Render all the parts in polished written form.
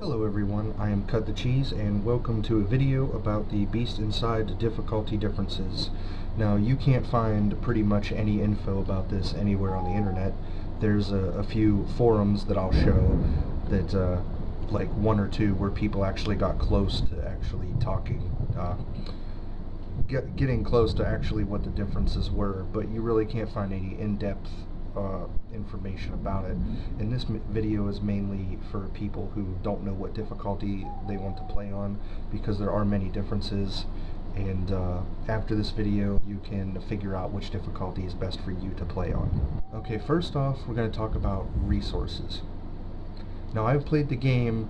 Hello everyone, I am Cut the Cheese and welcome to a video about the Beast Inside difficulty differences. Now you can't find pretty much any info about this anywhere on the internet. There's a few forums that I'll show that like one or two where people actually got close to actually talking, getting close to actually what the differences were, but you really can't find any in-depth information about it. And this video is mainly for people who don't know what difficulty they want to play on, because there are many differences, and after this video you can figure out which difficulty is best for you to play on. Okay, first off we're going to talk about resources. Now I've played the game,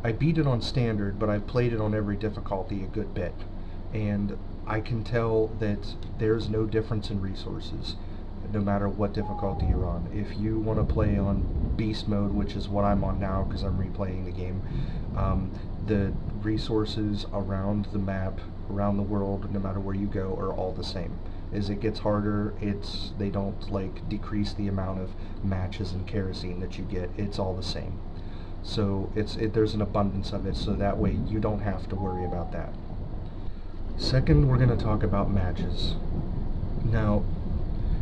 I beat it on standard, but I've played it on every difficulty a good bit, and I can tell that there's no difference in resources no matter what difficulty you're on. If you want to play on beast mode, which is what I'm on now because I'm replaying the game, the resources around the map, around the world, no matter where you go, are all the same. As it gets harder, they don't like decrease the amount of matches and kerosene that you get. It's all the same. So there's an abundance of it, so that way you don't have to worry about that. Second, we're going to talk about matches. Now,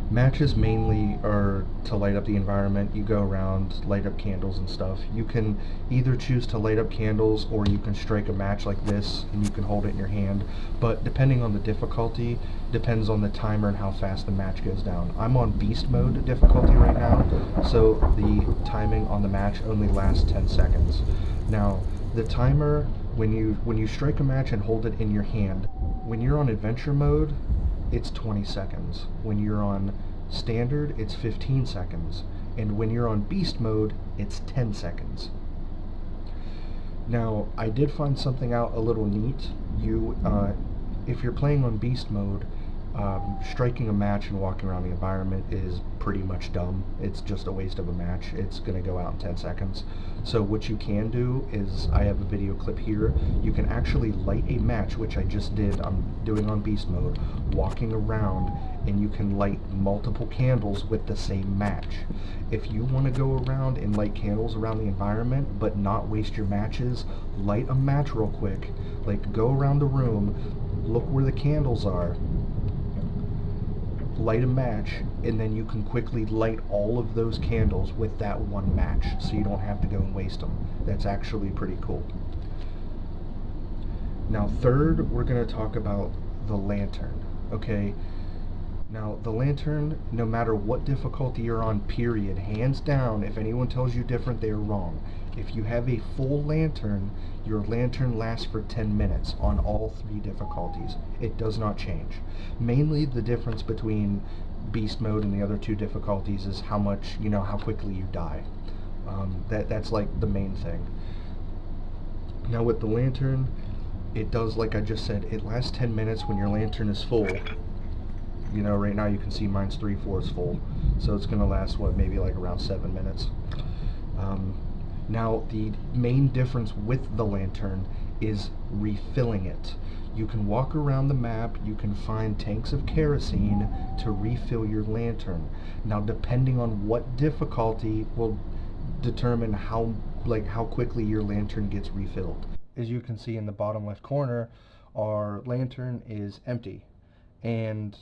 matches mainly are to light up the environment. You go around, light up candles and stuff. You can either choose to light up candles, or you can strike a match like this and you can hold it in your hand, but depending on the difficulty, depends on the timer and how fast the match goes down. I'm on beast mode difficulty right now, so the timing on the match only lasts 10 seconds. Now, the timer, when you strike a match and hold it in your hand, when you're on adventure mode, it's 20 seconds. When you're on standard, it's 15 seconds. And when you're on beast mode, it's 10 seconds. Now, I did find something out a little neat. If you're playing on beast mode, striking a match and walking around the environment is pretty much dumb. It's just a waste of a match. It's going to go out in 10 seconds. So what you can do is, I have a video clip here, you can actually light a match, which I just did. I'm doing on beast mode, walking around, and you can light multiple candles with the same match. If you want to go around and light candles around the environment but not waste your matches, light a match real quick. Like, go around the room, look where the candles are, light a match, and then you can quickly light all of those candles with that one match, so you don't have to go and waste them. That's actually pretty cool. Now third, we're going to talk about the lantern. Okay, now the lantern, no matter what difficulty you're on, period, hands down, if anyone tells you different, they're wrong. If you have a full lantern, your lantern lasts for 10 minutes on all three difficulties. It does not change. Mainly the difference between beast mode and the other two difficulties is how quickly you die. That's like the main thing. Now with the lantern, it does, like I just said, it lasts 10 minutes when your lantern is full. You know, right now you can see mine's 3/4 full, so it's gonna last, what, maybe like around 7 minutes. Now, the main difference with the lantern is refilling it. You can walk around the map, you can find tanks of kerosene to refill your lantern. Now, depending on what difficulty will determine how quickly your lantern gets refilled. As you can see in the bottom left corner, our lantern is empty. And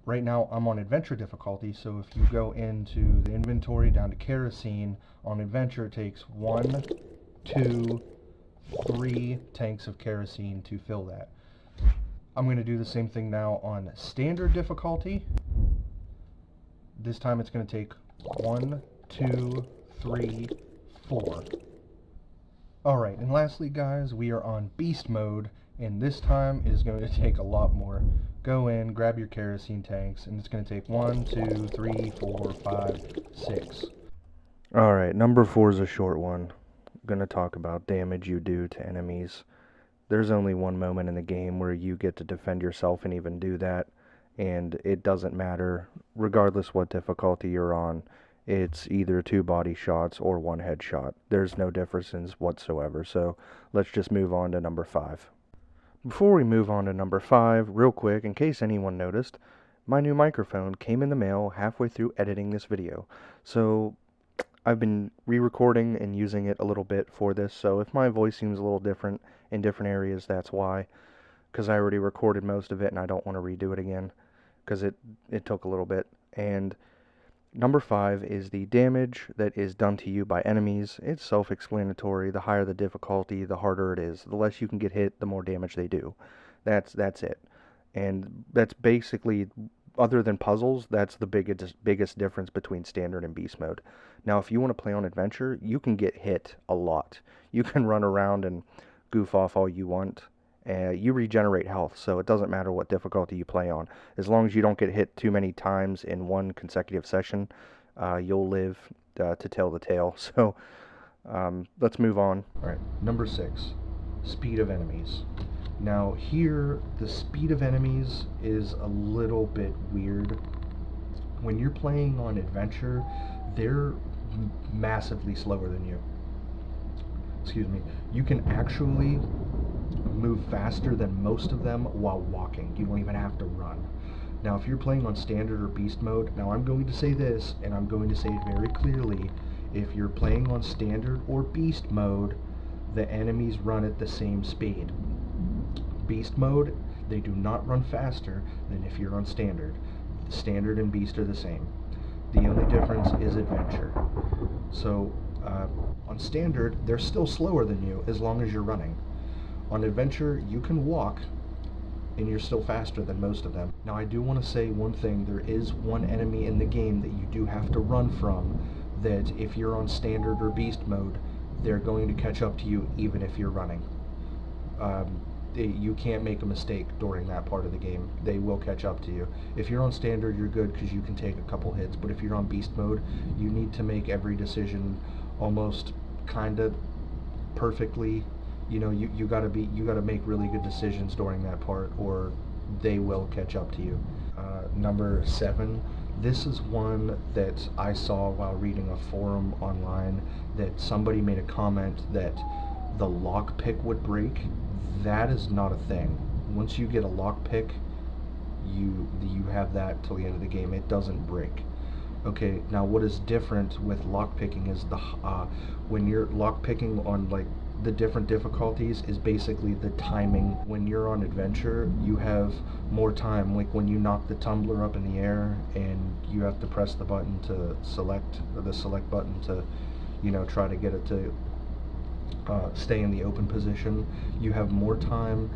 right now I'm on adventure difficulty, so if you go into the inventory down to kerosene, on adventure it takes 1, 2, 3 tanks of kerosene to fill that. I'm going to do the same thing now on standard difficulty. This time it's going to take 1, 2, 3, 4. Alright, and lastly guys, we are on beast mode, and this time it is going to take a lot more. Go in, grab your kerosene tanks, and it's going to take 1, 2, 3, 4, 5, 6. Alright, number 4 is a short one. I'm going to talk about damage you do to enemies. There's only one moment in the game where you get to defend yourself and even do that, and it doesn't matter, regardless what difficulty you're on. It's either 2 body shots or 1 headshot. There's no differences whatsoever, so let's just move on to number 5. Before we move on to number 5, real quick, in case anyone noticed, my new microphone came in the mail halfway through editing this video. So I've been re-recording and using it a little bit for this, so if my voice seems a little different in different areas, that's why. Because I already recorded most of it and I don't want to redo it again, because it took a little bit. And number 5 is the damage that is done to you by enemies. It's self-explanatory. The higher the difficulty, the harder it is. The less you can get hit, the more damage they do. That's it. And that's basically, other than puzzles, that's the biggest difference between standard and beast mode. Now, if you want to play on adventure, you can get hit a lot. You can run around and goof off all you want. You regenerate health, so it doesn't matter what difficulty you play on. As long as you don't get hit too many times in one consecutive session, you'll live to tell the tale. So let's move on. Alright, number 6, speed of enemies. Now here, the speed of enemies is a little bit weird. When you're playing on adventure, they're massively slower than you. Excuse me. You can actually move faster than most of them while walking. You don't even have to run. Now if you're playing on standard or beast mode, now I'm going to say this, and I'm going to say it very clearly, if you're playing on standard or beast mode, the enemies run at the same speed. Beast mode, they do not run faster than if you're on standard. Standard and beast are the same. The only difference is adventure. So on standard, they're still slower than you as long as you're running. On adventure, you can walk and you're still faster than most of them. Now I do want to say one thing, there is one enemy in the game that you do have to run from, that if you're on standard or beast mode, they're going to catch up to you even if you're running. You can't make a mistake during that part of the game. They will catch up to you. If you're on standard, you're good because you can take a couple hits, but if you're on beast mode, you need to make every decision almost kind of perfectly. You know, you gotta make really good decisions during that part, or they will catch up to you. Number 7, this is one that I saw while reading a forum online, that somebody made a comment that the lockpick would break. That is not a thing. Once you get a lockpick, you have that till the end of the game. It doesn't break. Okay, now what is different with lockpicking is when you're lockpicking on like the different difficulties is basically the timing. When you're on adventure, you have more time, like when you knock the tumbler up in the air and you have to press the button to select, or the select button to, you know, try to get it to stay in the open position. You have more time.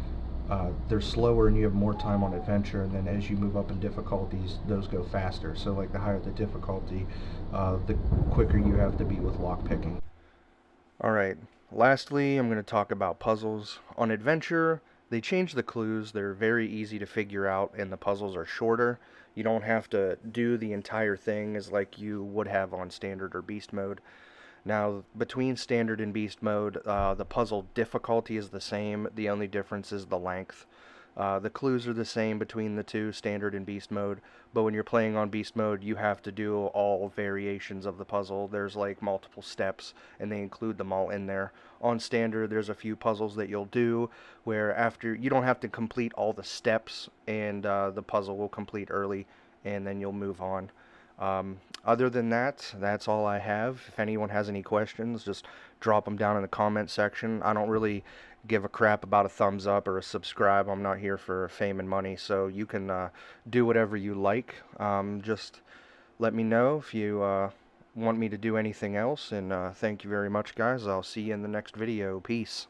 They're slower and you have more time on adventure, and then as you move up in difficulties, those go faster. So like the higher the difficulty, the quicker you have to be with lockpicking. Alright, lastly, I'm going to talk about puzzles. On adventure, they changed the clues. They're very easy to figure out, and the puzzles are shorter. You don't have to do the entire thing as like you would have on standard or beast mode. Now, between standard and beast mode, the puzzle difficulty is the same. The only difference is the length. The clues are the same between the two, standard and beast mode, but when you're playing on beast mode, you have to do all variations of the puzzle. There's like multiple steps, and they include them all in there. On standard, there's a few puzzles that you'll do where after you don't have to complete all the steps, and the puzzle will complete early, and then you'll move on. Other than that, that's all I have. If anyone has any questions, just drop them down in the comment section. I don't really give a crap about a thumbs up or a subscribe. I'm not here for fame and money, so you can do whatever you like. Just let me know if you want me to do anything else, and thank you very much, guys. I'll see you in the next video. Peace.